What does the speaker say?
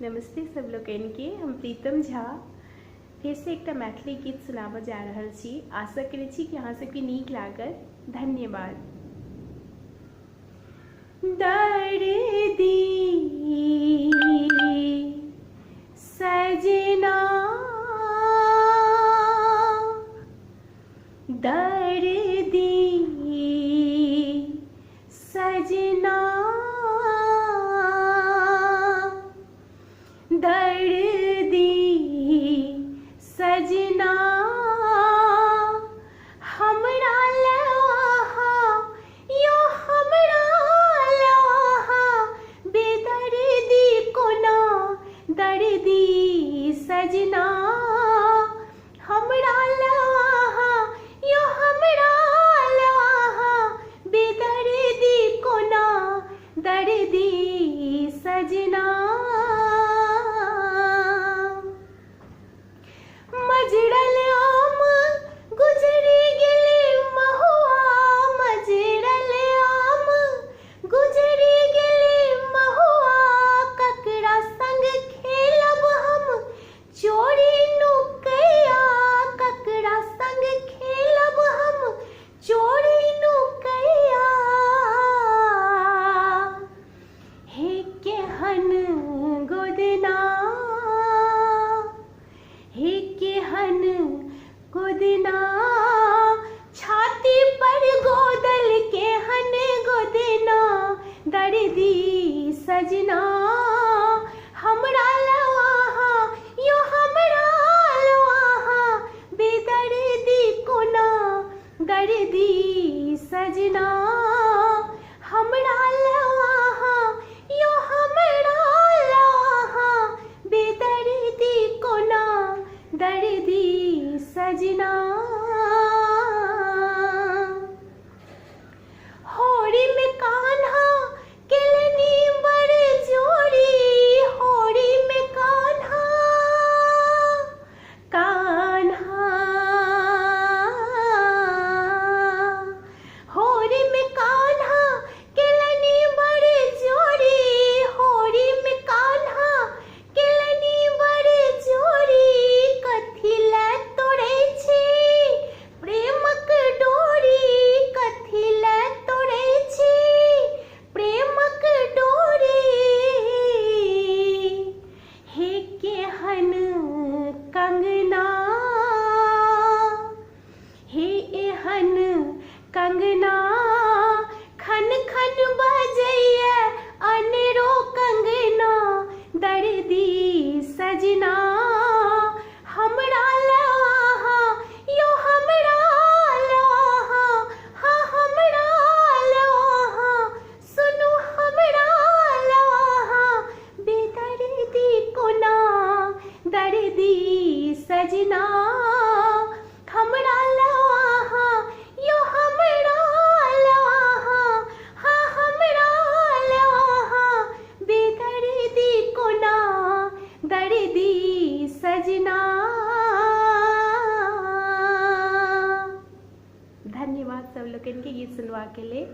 नमस्ते सब लोगन के। हम प्रीतम झा फिर से एक मैथिली गीत सुनाबऽ जा रहल छी। आशा करै छी कि अहाँ सबके नीक लागत। धन्यवाद। दर्दी सजना दर्दी सजना दर्दी सजना हमरा लहा यो हमरा लहा बेदर्दी कोना दर्दी सजना हमरा लहा यो हमरा लहा बेदर्दी कोना दर्दी सजना मजरल आम गुजरी गेले महुआ मजरल आम गुजरी गेले महुआ ककरा संग खेलब हम चोरी नुकैया ककरा संग खेलब हम चोरी नुकैया हे केहन गोदना हे केहन गोदना छाती पर गोदल केहन गोदना दर्दी सजना हमरा लवाहा यो हमरा लवाहा बेदर्दी कोना दर्दी सजना हमरा लवाहा यो हमरा लवाहा बेदर्दी कोना दर्दी सजना होरी में कान्हा केलनी बड़ जोड़ी होरी में कान्हा कान्हा होरी में कान्हा केलनी बड़ जोड़ी होरी में कान्हा केलनी बड़ जोड़ी कथी लै तोड़े छी प्रेमक डोरी कथी लै तोड़े छी प्रेमक डोरी हे केहन कंगना हे एहन कंगना खन खन बजैया अनरो कंगना दर्दी सजना हमरा लवाहा यो हमरा लवाहा हाँ हमरा लवाहा सुनु हमरा लवाहा बेदर्दी कोना दर्दी सजना हमरा लवाहा यो हमरा लवाहा हाँ हमरा लवाहा बेदर्दी कोना दर्दी सजना। धन्यवाद सब लोगन के गीत सुनवा के लिए।